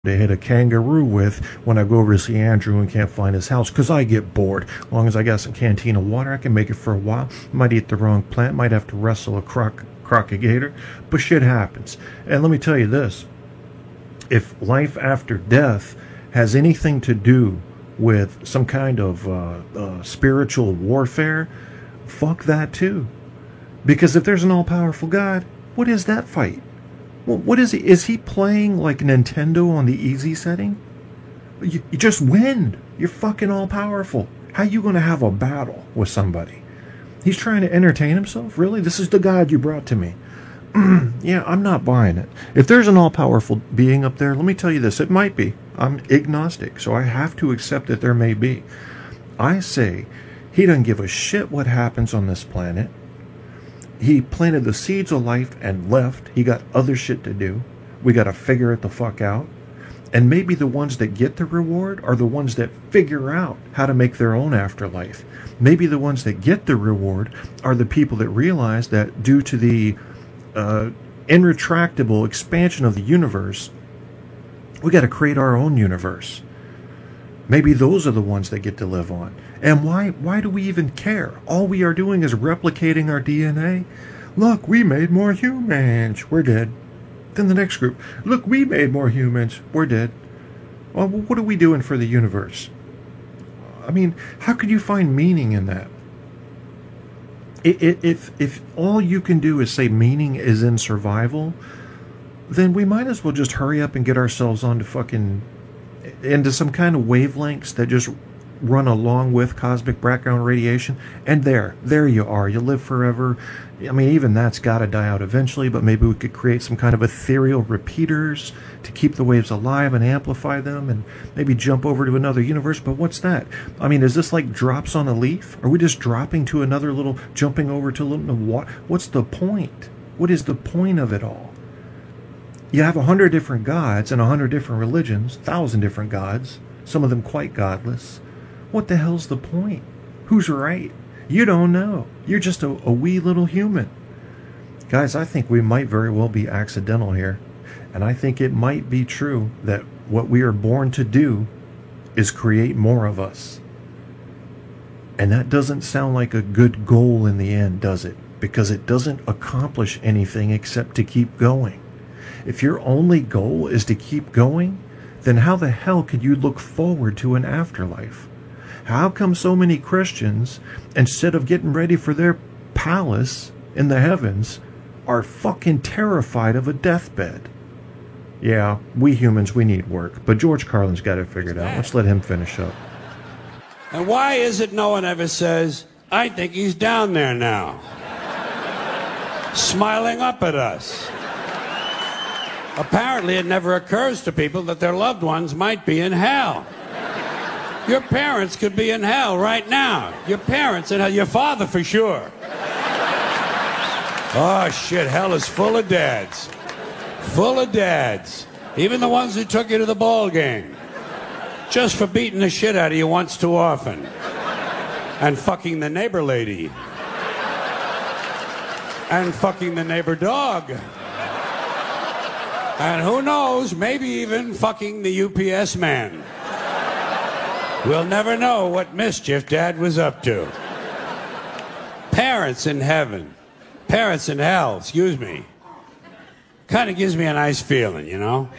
to hit a kangaroo with when I go over to see Andrew and can't find his house, because I get bored. As long as I got some canteen of water, I can make it for a while. Might eat the wrong plant, might have to wrestle a crocagator, but shit happens. And let me tell you this, if life after death has anything to do with some kind of spiritual warfare, fuck that too. Because if there's an all-powerful God, what is that fight? Well, what is he? Is he playing like Nintendo on the easy setting? You just win. You're fucking all-powerful. How you going to have a battle with somebody? He's trying to entertain himself? Really? This is the God you brought to me. Yeah, I'm not buying it. If there's an all-powerful being up there, let me tell you this. It might be. I'm agnostic, so I have to accept that there may be. I say he doesn't give a shit what happens on this planet. He planted the seeds of life and left. He got other shit to do. We got to figure it the fuck out. And maybe the ones that get the reward are the ones that figure out how to make their own afterlife. Maybe the ones that get the reward are the people that realize that due to the irretractable expansion of the universe, we got to create our own universe. Maybe those are the ones that get to live on. And why do we even care? All we are doing is replicating our DNA. Look, we made more humans. We're dead. Then the next group. Look, we made more humans. We're dead. Well, what are we doing for the universe? I mean, how could you find meaning in that? If all you can do is say meaning is in survival, then we might as well just hurry up and get ourselves into some kind of wavelengths that just run along with cosmic background radiation, and there you are. You live forever. I mean, even that's got to die out eventually, but maybe we could create some kind of ethereal repeaters to keep the waves alive and amplify them, and maybe jump over to another universe. But what's that? I mean, is this like drops on a leaf? Are we just dropping to another little, jumping over to a little water? What's the point? What is the point of it all? You have 100 different gods and 100 different religions, 1,000 different gods, some of them quite godless. What the hell's the point? Who's right? You don't know. You're just a wee little human. Guys, I think we might very well be accidental here. And I think it might be true that what we are born to do is create more of us. And that doesn't sound like a good goal in the end, does it? Because it doesn't accomplish anything except to keep going. If your only goal is to keep going, then how the hell could you look forward to an afterlife? How come so many Christians, instead of getting ready for their palace in the heavens, are fucking terrified of a deathbed? Yeah, we humans, we need work, but George Carlin's got it figured out. Let's let him finish up. And why is it no one ever says, I think he's down there now, smiling up at us? Apparently it never occurs to people that their loved ones might be in hell. Your parents could be in hell right now. Your parents in hell. Your father for sure. Oh shit, hell is full of dads. Full of dads. Even the ones who took you to the ball game. Just for beating the shit out of you once too often. And fucking the neighbor lady. And fucking the neighbor dog. And who knows, maybe even fucking the UPS man. We'll never know what mischief Dad was up to. Parents in heaven. Parents in hell, excuse me. Kind of gives me a nice feeling, you know?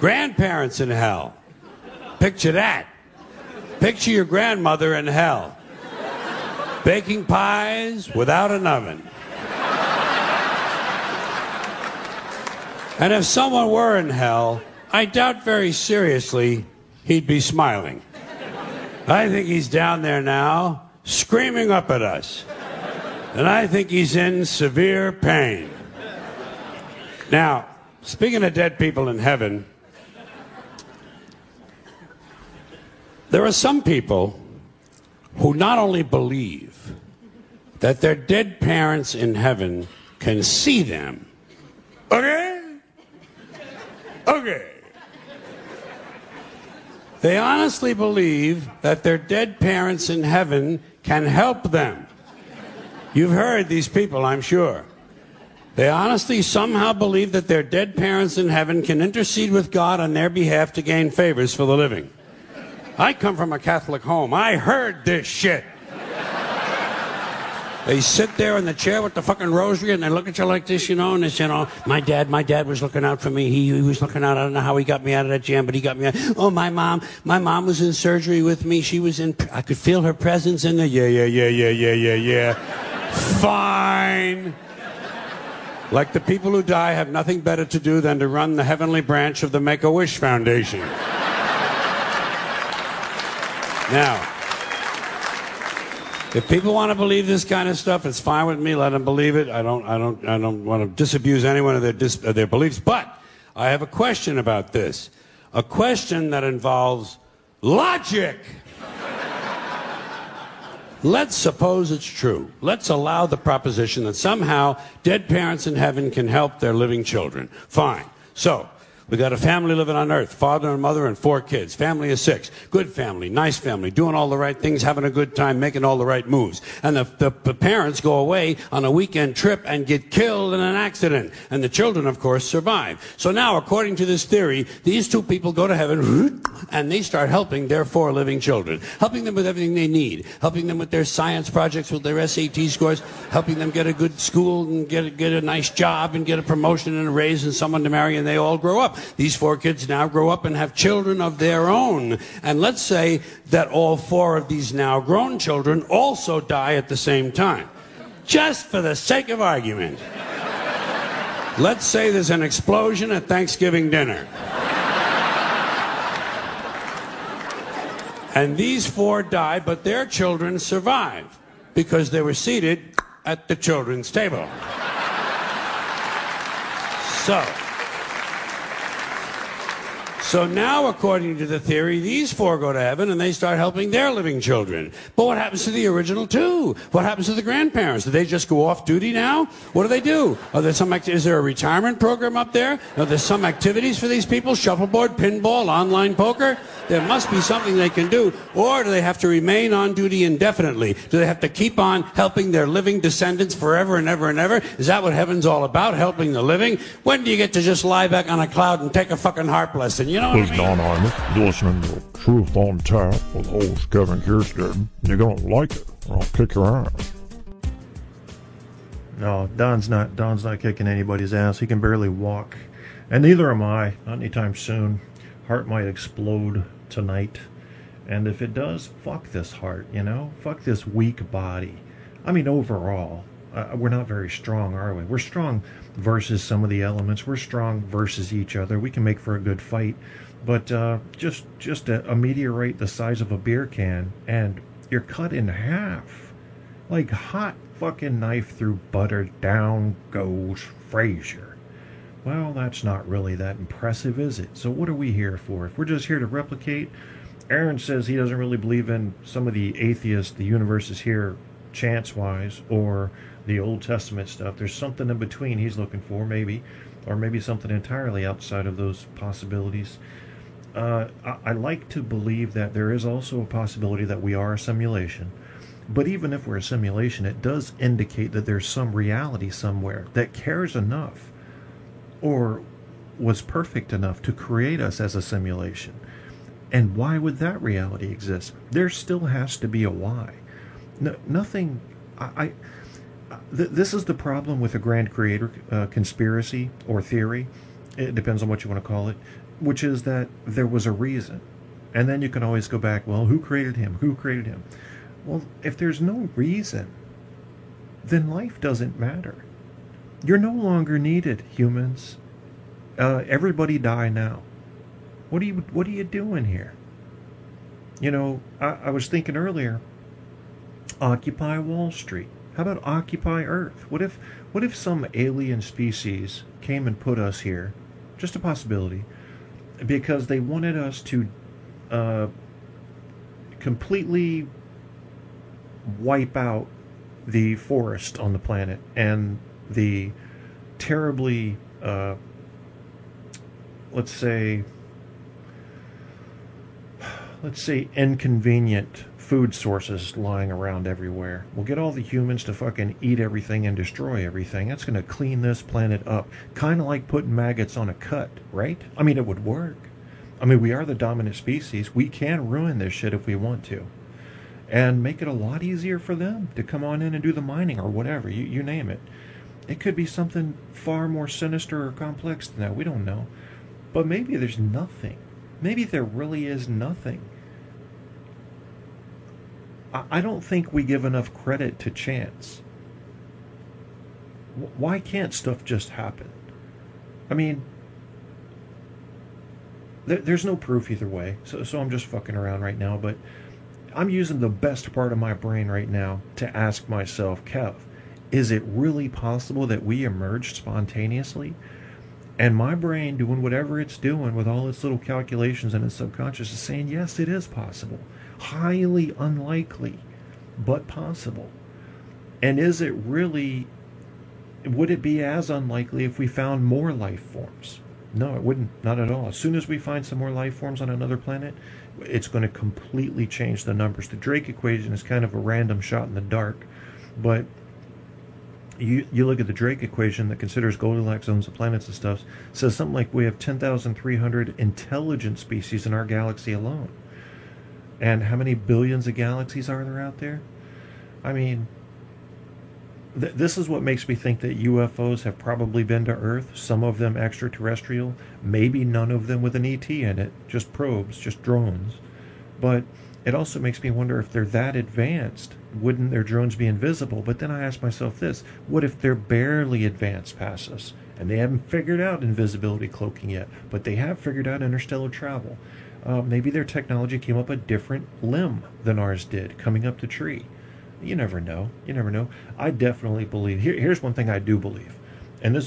Grandparents in hell. Picture that. Picture your grandmother in hell. Baking pies without an oven. And if someone were in hell, I doubt very seriously he'd be smiling. I think he's down there now, screaming up at us. And I think he's in severe pain. Now, speaking of dead people in heaven, there are some people who not only believe that their dead parents in heaven can see them. Okay? Okay. They honestly believe that their dead parents in heaven can help them. You've heard these people, I'm sure. They honestly somehow believe that their dead parents in heaven can intercede with God on their behalf to gain favors for the living. I come from a Catholic home. I heard this shit. They sit there in the chair with the fucking rosary and they look at you like this, and they say, my dad was looking out for me. He was looking out. I don't know how he got me out of that jam, but he got me out. Oh, my mom was in surgery with me. I could feel her presence in there. Yeah. Fine. Like the people who die have nothing better to do than to run the heavenly branch of the Make-A-Wish Foundation. Now, if people want to believe this kind of stuff, it's fine with me. Let them believe it. I don't want to disabuse anyone of their beliefs. But I have a question about this. A question that involves logic. Let's suppose it's true. Let's allow the proposition that somehow dead parents in heaven can help their living children. Fine. So, we got a family living on earth, father and mother and 4 kids. Family of 6. Good family, nice family, doing all the right things, having a good time, making all the right moves. And the parents go away on a weekend trip and get killed in an accident. And the children, of course, survive. So now, according to this theory, these 2 people go to heaven and they start helping their 4 living children. Helping them with everything they need. Helping them with their science projects, with their SAT scores. Helping them get a good school and get a nice job and get a promotion and a raise and someone to marry, and they all grow up. These 4 kids now grow up and have children of their own. And let's say that all 4 of these now grown children also die at the same time. Just for the sake of argument. Let's say there's an explosion at Thanksgiving dinner. And these 4 die, but their children survive because they were seated at the children's table. So now, according to the theory, these 4 go to heaven and they start helping their living children. But what happens to the original 2? What happens to the grandparents? Do they just go off duty now? What do? Is there a retirement program up there? Are there some activities for these people? Shuffleboard, pinball, online poker? There must be something they can do. Or do they have to remain on duty indefinitely? Do they have to keep on helping their living descendants forever and ever and ever? Is that what heaven's all about, helping the living? When do you get to just lie back on a cloud and take a fucking harp lesson? You know what I mean? Don Imus, you're listening to Truth on Tap with host Kevin Kierstead. You're gonna like it, or I'll kick your ass. No, Don's not kicking anybody's ass. He can barely walk. And neither am I. Not anytime soon. Heart might explode tonight. And if it does, fuck this heart, Fuck this weak body. I mean, overall, we're not very strong, are we? We're strong versus some of the elements. We're strong versus each other. We can make for a good fight. But just a meteorite the size of a beer can, and you're cut in half. Like hot fucking knife through butter, down goes Frazier. Well, that's not really that impressive, is it? So what are we here for? If we're just here to replicate, Aaron says he doesn't really believe in some of the atheists, the universe is here chance-wise, or the Old Testament stuff. There's something in between he's looking for, maybe, or maybe something entirely outside of those possibilities. I like to believe that there is also a possibility that we are a simulation. But even if we're a simulation, it does indicate that there's some reality somewhere that cares enough or was perfect enough to create us as a simulation. And why would that reality exist? There still has to be a why. Nothing... This is the problem with a grand creator conspiracy or theory. It depends on what you want to call it. Which is that there was a reason. And then you can always go back, well, who created him? Who created him? Well, if there's no reason, then life doesn't matter. You're no longer needed, humans. Everybody die now. What are you doing here? I was thinking earlier, Occupy Wall Street. How about Occupy Earth? What if some alien species came and put us here? Just a possibility. Because they wanted us to completely wipe out the forest on the planet and the terribly, let's say inconvenient food sources lying around everywhere. We'll get all the humans to fucking eat everything and destroy everything. That's going to clean this planet up. Kind of like putting maggots on a cut, right? I mean, it would work. I mean, we are the dominant species. We can ruin this shit if we want to. And make it a lot easier for them to come on in and do the mining or whatever. You name it. It could be something far more sinister or complex than that. We don't know. But maybe there's nothing. Maybe there really is nothing. I don't think we give enough credit to chance. Why can't stuff just happen? I mean, there's no proof either way, so I'm just fucking around right now, but I'm using the best part of my brain right now to ask myself, Kev, is it really possible that we emerged spontaneously? And my brain, doing whatever it's doing with all its little calculations and its subconscious, is saying, yes, it is possible. Highly unlikely, but possible. And is it really, would it be as unlikely if we found more life forms? No, it wouldn't. Not at all. As soon as we find some more life forms on another planet, it's going to completely change the numbers. The Drake equation is kind of a random shot in the dark, but you look at the Drake equation that considers Goldilocks zones of planets and stuff, says something like we have 10,300 intelligent species in our galaxy alone. And how many billions of galaxies are there out there? I mean, this is what makes me think that UFOs have probably been to Earth, some of them extraterrestrial, maybe none of them with an ET in it, just probes, just drones. But it also makes me wonder if they're that advanced, wouldn't their drones be invisible? But then I ask myself this, what if they're barely advanced past us, and they haven't figured out invisibility cloaking yet, but they have figured out interstellar travel? Maybe their technology came up a different limb than ours did, coming up the tree. You never know. You never know. I definitely believe. Here's one thing I do believe, and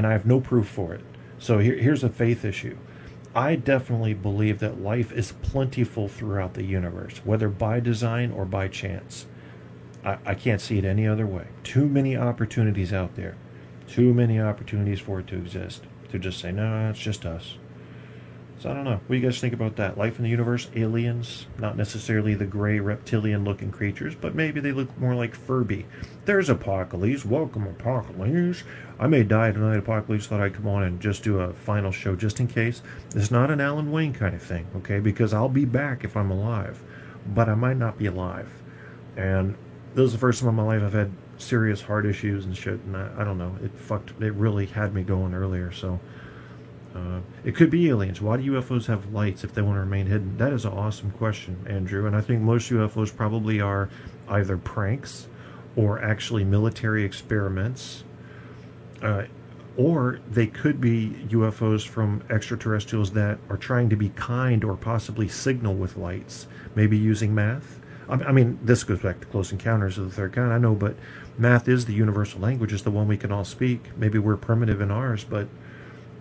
I have no proof for it. So here's a faith issue. I definitely believe that life is plentiful throughout the universe, whether by design or by chance. I can't see it any other way. Too many opportunities out there. Too many opportunities for it to exist. To just say, no, it's just us. So I don't know. What do you guys think about that? Life in the universe, aliens, not necessarily the gray reptilian-looking creatures, but maybe they look more like Furby. There's Apocalypse. Welcome, Apocalypse. I may die tonight, Apocalypse. Thought I'd come on and just do a final show just in case. It's not an Alan Wayne kind of thing, okay? Because I'll be back if I'm alive, but I might not be alive. And this is the first time in my life I've had serious heart issues and shit, and I don't know. It really had me going earlier, so... it could be aliens. Why do UFOs have lights if they want to remain hidden? That is an awesome question, Andrew. And I think most UFOs probably are either pranks or actually military experiments. Or they could be UFOs from extraterrestrials that are trying to be kind or possibly signal with lights, maybe using math. I mean, this goes back to Close Encounters of the Third Kind, I know, but math is the universal language. It's the one we can all speak. Maybe we're primitive in ours, but...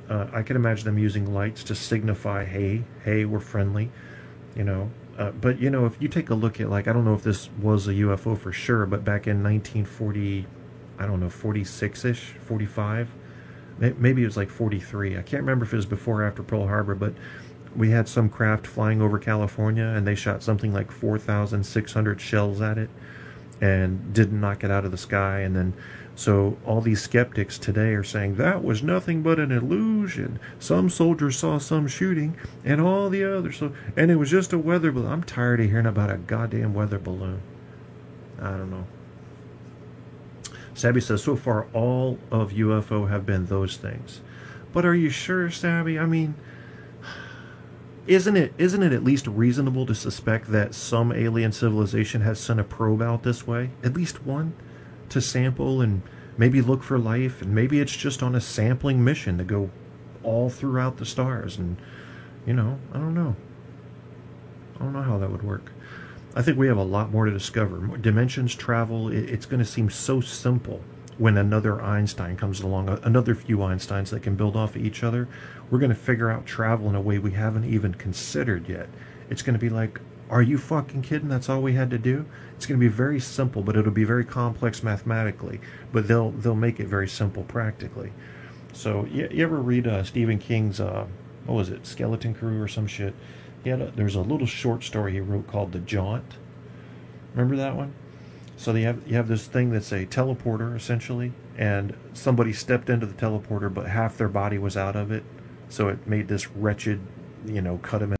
I can imagine them using lights to signify, hey, we're friendly, you know. But, you know, if you take a look at, like, I don't know if this was a UFO for sure, but back in 1940, I don't know, 46-ish, 45, maybe it was like 43. I can't remember if it was before or after Pearl Harbor, but we had some craft flying over California, and they shot something like 4,600 shells at it and didn't knock it out of the sky, and then... So all these skeptics today are saying that was nothing but an illusion. Some soldiers saw some shooting, and all the others. And it was just a weather balloon. I'm tired of hearing about a goddamn weather balloon. I don't know. Sabby says, so far all of UFO have been those things. But are you sure, Sabby? I mean, isn't it at least reasonable to suspect that some alien civilization has sent a probe out this way? At least one? To sample and maybe look for life, and maybe it's just on a sampling mission to go all throughout the stars, and you know, I don't know how that would work. I think we have a lot more to discover. Dimensions, travel, it's going to seem so simple when another Einstein comes along, another few Einsteins that can build off of each other. We're going to figure out travel in a way we haven't even considered yet. It's going to be like, are you fucking kidding? That's all we had to do? It's going to be very simple, but it'll be very complex mathematically. But they'll make it very simple practically. So you ever read Stephen King's what was it, Skeleton Crew or some shit? There's a little short story he wrote called The Jaunt, Remember that one? So you have this thing that's a teleporter essentially, and somebody stepped into the teleporter, but half their body was out of it, so it made this wretched, cut him